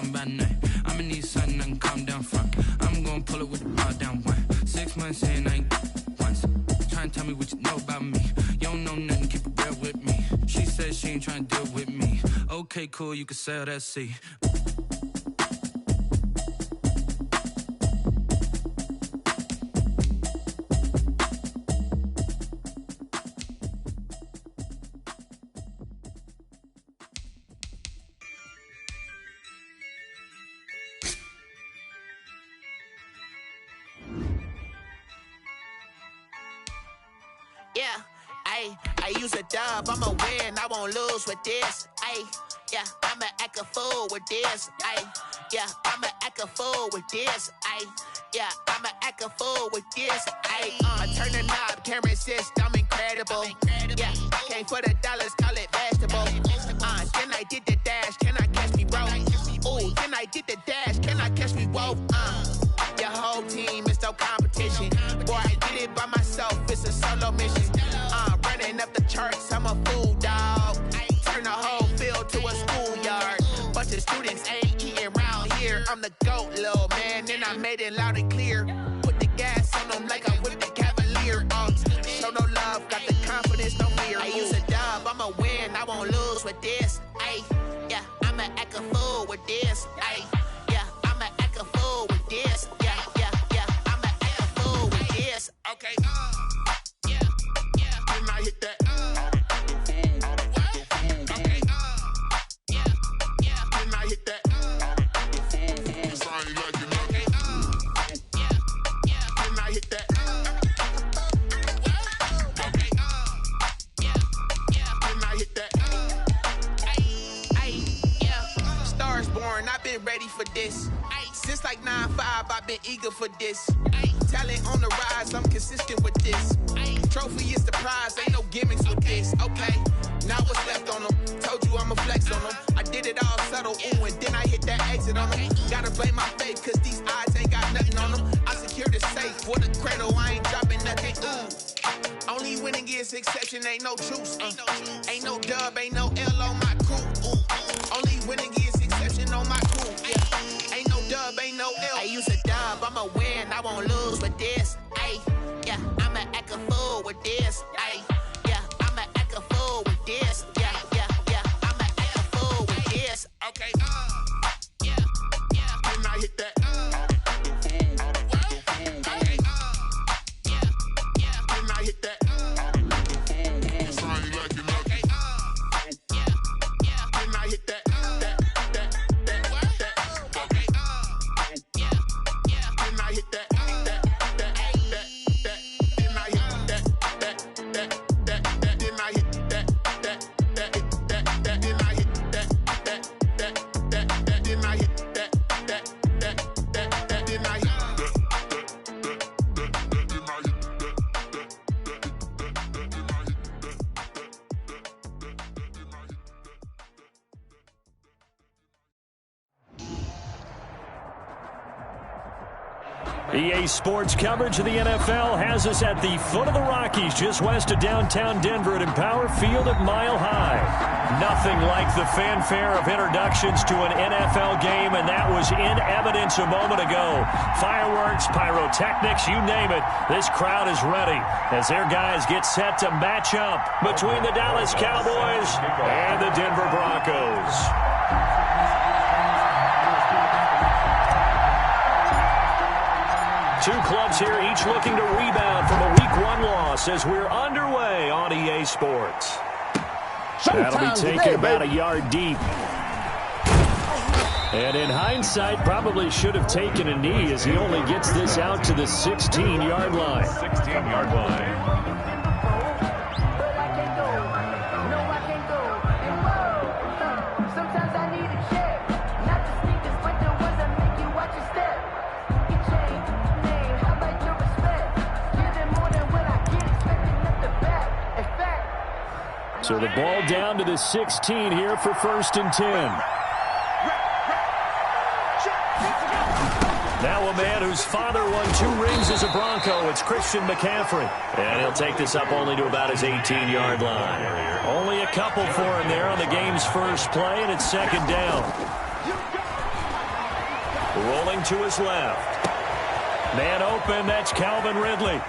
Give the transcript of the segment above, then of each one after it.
calm by night. I'ma need something I can calm down from. I'm gonna pull it with the ball down one. 6 months in, I ain't once. Trying to tell me what you know about me. You don't know nothing, keep it real with me. She said she ain't trying to deal with me. Okay, cool, you can sell that seat. Yeah, I use a dub, I'ma win, I won't lose with this. Yeah, I'ma act a fool with this. Yeah, I'ma act a fool with this. Yeah, I'ma act a fool with this. I turn the knob, can't resist, I'm incredible. Yeah, came for the dollars, call it vegetable. Then I did the dash, can I catch me, bro? Ooh, then I did the dash, can I catch me, whoa? Your whole team is no competition. Boy, I did it by myself, it's a solo mission. Running up the charts, I'm a fool, dog. Turn the whole field to a schoolyard. Bunch of students ain't eating round here. I'm the GOAT, little man, and I made it loud and clear. Put the gas on them like I'm with the Cavalier. Show no love, got the confidence, no fear. I use a dub, I'ma win, I won't lose with this. Yeah, I'ma act a fool with this. Yeah, I'ma act a fool with this. Yeah, I'ma act a fool with this. Okay, yeah, then I hit that. Okay, yeah, then I hit that. Sorry, like you know. Okay, yeah, then I hit that. Okay, yeah, then I hit that. Yeah, stars born, I've been ready for this. Since like 9-5, I've been eager for this. Talent on the rise, I'm consistent with this. Trophy is the prize, ain't no gimmicks with this. Okay, now what's left on them? Told you I'ma flex on them. I did it all subtle, ooh, and then I hit that exit on them. Gotta blame my faith, cause these eyes ain't got nothing on them. I secured the safe for the cradle, I ain't dropping nothing, ooh. Only winning is exception, ain't no truce. Ain't no dub, ain't no L on my crew. Only winning is exception on my crew. Yeah, ain't no dub, ain't no L. I use a dub, I'ma win, I won't lose with this. Yeah, I'ma act a fool with this. Yeah, I'ma act a fool with this. Yeah, I'ma act a fool with this. Okay, yeah, then I hit that. Okay, yeah, then I hit that. Sorry, like you know. Okay, yeah, then I hit that. Okay, yeah, then I hit that. EA Sports coverage of the NFL has us at the foot of the Rockies, just west of downtown Denver at Empower Field at Mile High. Nothing like the fanfare of introductions to an NFL game, and that was in evidence a moment ago. Fireworks, pyrotechnics, you name it. This crowd is ready as their guys get set to match up between the Dallas Cowboys and the Denver Broncos. Two clubs here, each looking to rebound from a Week 1 loss as we're underway on EA Sports. That'll be taken about a yard deep. And in hindsight, probably should have taken a knee as he only gets this out to the 16-yard line. 16-yard line. So the ball down to the 16 here for 1st and 10. Now a man whose father won 2 rings as a Bronco. It's Christian McCaffrey. And he'll take this up only to about his 18-yard line. Only a couple for him there on the game's first play, and it's 2nd down. Rolling to his left. Man open, that's Calvin Ridley.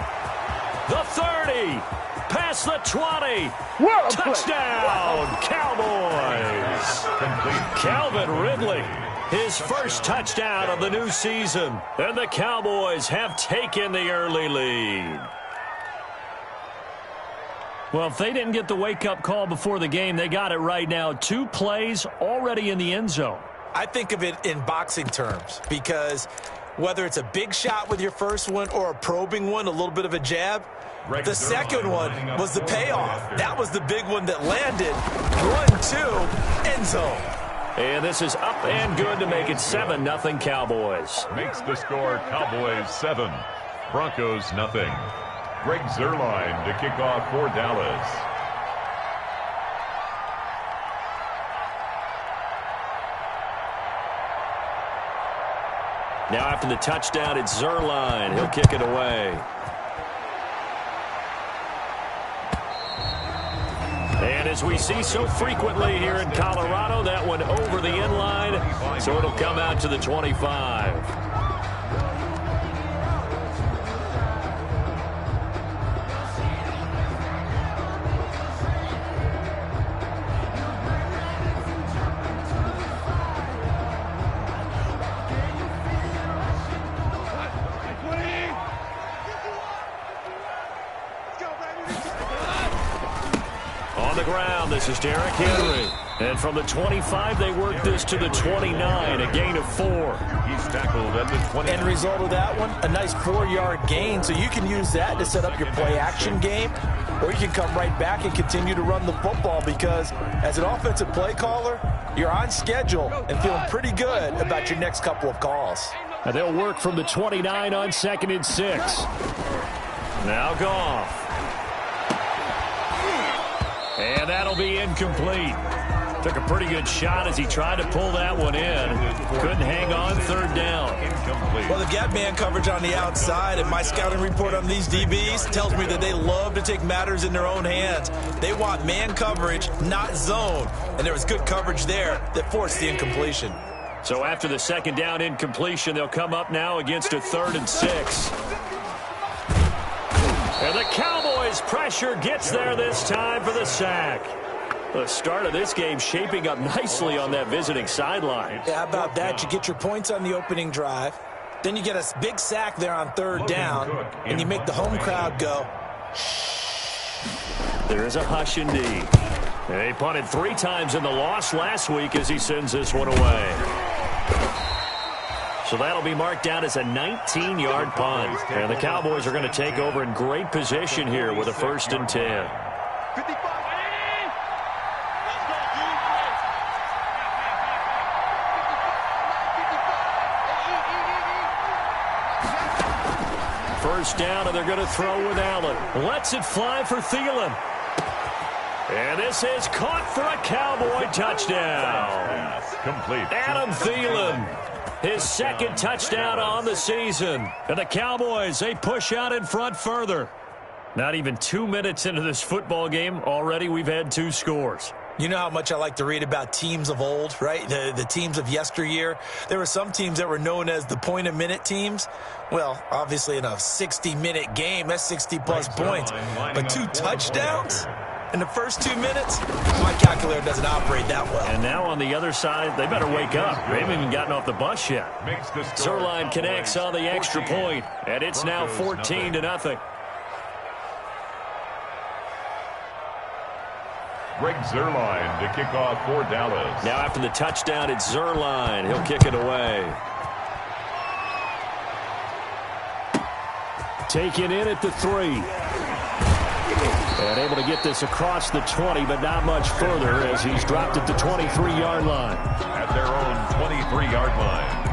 The 30. Past the 20. Touchdown, Cowboys. Calvin Ridley, his first touchdown of the new season. And the Cowboys have taken the early lead. Well, if they didn't get the wake-up call before the game, they got it right now. 2 plays already in the end zone. I think of it in boxing terms because whether it's a big shot with your first one or a probing one, a little bit of a jab, the second one was the payoff. That was the big one that landed. 1-2, end zone. And this is up and good to make it 7-0 Cowboys. Makes the score Cowboys 7, Broncos 0. Greg Zuerlein to kick off for Dallas. Now after the touchdown, it's Zuerlein. He'll kick it away. And as we see so frequently here in Colorado, that one over the end line, so it'll come out to the 25. This is Derrick Henry. And from the 25, they work this to the 29, a gain of 4. He's tackled at the 20. End result of that one, a nice 4-yard gain. So you can use that to set up your play-action game, or you can come right back and continue to run the football because as an offensive play caller, you're on schedule and feeling pretty good about your next couple of calls. And they'll work from the 29 on 2nd and 6. Now Goff. And that'll be incomplete. Took a pretty good shot as he tried to pull that one in. Couldn't hang on 3rd down. Well, they've got man coverage on the outside, and my scouting report on these DBs tells me that they love to take matters in their own hands. They want man coverage, not zone. And there was good coverage there that forced the incompletion. So after the 2nd down incompletion, they'll come up now against a 3rd and 6. And the Cowboys' pressure gets there this time for the sack. The start of this game shaping up nicely on that visiting sideline. Yeah, how about that? You get your points on the opening drive. Then you get a big sack there on 3rd down. And you make the home crowd go. There is a hush indeed. They punted 3 times in the loss last week as he sends this one away. So that'll be marked down as a 19-yard punt. And the Cowboys are going to take over in great position here with a 1st and 10. First down, and they're going to throw with Allen. Lets it fly for Thielen. And this is caught for a Cowboy touchdown. Complete. Adam Thielen. His 2nd touchdown on the season. And the Cowboys, they push out in front further. Not even 2 minutes into this football game, already we've had 2 scores. You know how much I like to read about teams of old, right? The teams of yesteryear. There were some teams that were known as the point-a-minute teams. Well, obviously in a 60-minute game, that's 60-plus points. But 2 touchdowns in the first 2 minutes? My calculator doesn't operate that well. And now on the other side, they better wake up. They haven't even gotten off the bus yet. Zuerlein connects on the extra point, and it's now 14-0. Greg Zuerlein to kick off for Dallas. Now after the touchdown, it's Zuerlein. He'll kick it away. Taken in at the 3. And able to get this across the 20, but not much further as he's dropped at the 23-yard line. At their own 23-yard line.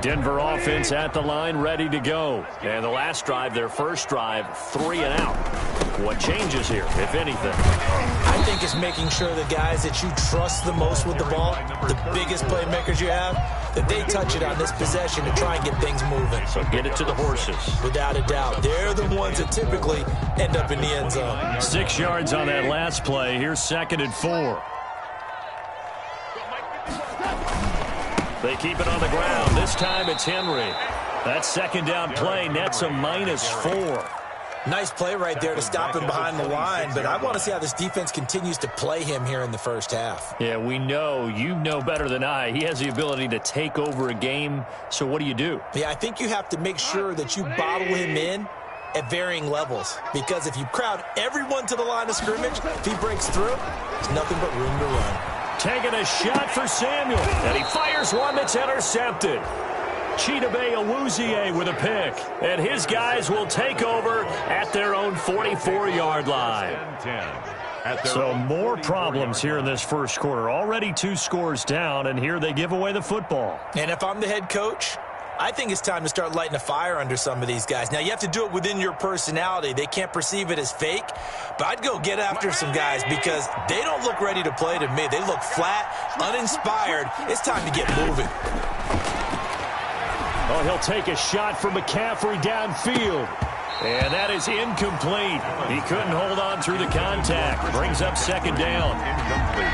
Denver offense at the line, ready to go. And the last drive, their first drive, 3 and out. What changes here, if anything? I think it's making sure the guys that you trust the most with the ball, the biggest playmakers you have, that they touch it on this possession to try and get things moving. So get it to the horses. Without a doubt. They're the ones that typically end up in the end zone. 6 yards on that last play. Here's 2nd and 4. They keep it on the ground. This time it's Henry. That second down play nets a -4. Nice play right there to stop him behind the line, but I want to see how this defense continues to play him here in the first half. Yeah, we know. You know better than I. He has the ability to take over a game, so what do you do? Yeah, I think you have to make sure that you bottle him in at varying levels, because if you crowd everyone to the line of scrimmage, if he breaks through, there's nothing but room to run. Taking a shot for Samuel, and he fires one that's intercepted. Chidobe Awuzie with a pick, and his guys will take over at their own 44-yard line. So more problems here in this first quarter. Already 2 scores down, and here they give away the football. And if I'm the head coach, I think it's time to start lighting a fire under some of these guys. Now, you have to do it within your personality. They can't perceive it as fake, but I'd go get after some guys because they don't look ready to play to me. They look flat, uninspired. It's time to get moving. Oh, he'll take a shot from McCaffrey downfield. And that is incomplete. He couldn't hold on through the contact. Brings up second down.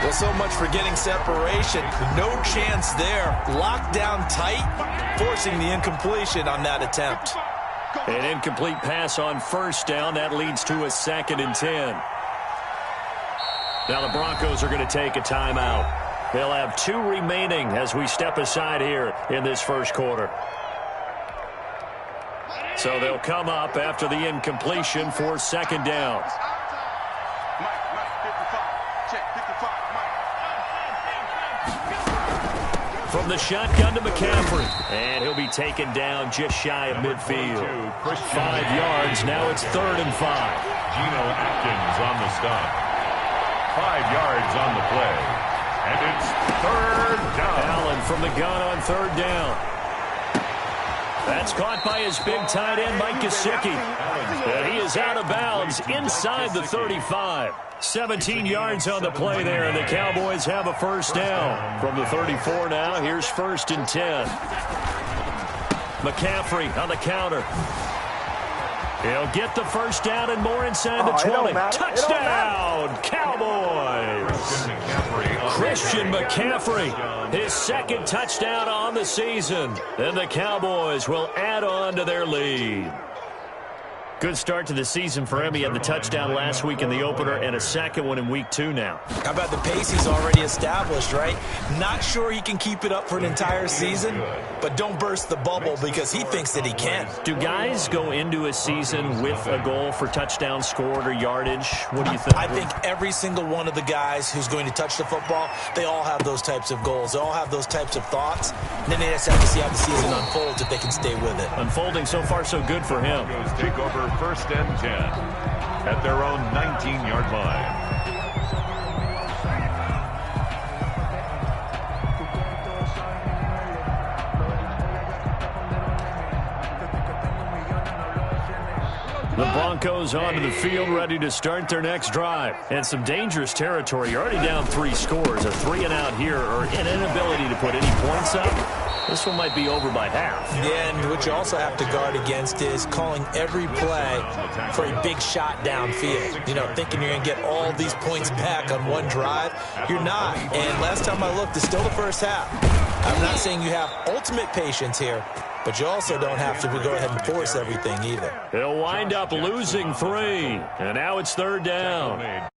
Well, so much for getting separation. No chance there. Locked down tight, forcing the incompletion on that attempt. An incomplete pass on first down. That leads to a 2nd and 10. Now the Broncos are going to take a timeout. They'll have 2 remaining as we step aside here in this first quarter. So they'll come up after the incompletion for second down. From the shotgun to McCaffrey. And he'll be taken down just shy of midfield. 5 yards. Now it's 3rd and 5. Geno Atkins on the stop. 5 yards on the play. And it's 3rd down. Allen from the gun on 3rd down. That's caught by his big tight end, Mike Gesicki. And he is out of bounds inside the 35. 17 yards on the play there, and the Cowboys have a first down. From the 34 now, here's 1st and 10. McCaffrey on the counter. He'll get the first down and more inside the 20. Touchdown, Cowboys! Christian McCaffrey, his 2nd touchdown on the season. Then the Cowboys will add on to their lead. Good start to the season for him. He had the touchdown last week in the opener and a 2nd one in week 2 now. How about the pace he's already established, right? Not sure he can keep it up for an entire season, but don't burst the bubble because he thinks that he can. Do guys go into a season with a goal for touchdown scored or yardage? What do you think? I think every single one of the guys who's going to touch the football, they all have those types of goals. They all have those types of thoughts. And then they just have to see how the season unfolds if they can stay with it. Unfolding so far so good for him. Take over 1st and 10 at their own 19-yard line. The Broncos onto the field, ready to start their next drive. And some dangerous territory. You're already down 3 scores. A 3-and-out here, or an inability to put any points up. This one might be over by half. Yeah, and what you also have to guard against is calling every play for a big shot downfield. You know, thinking you're going to get all these points back on one drive. You're not. And last time I looked, it's still the first half. I'm not saying you have ultimate patience here, but you also don't have to go ahead and force everything either. They'll wind up losing 3. And now it's 3rd down.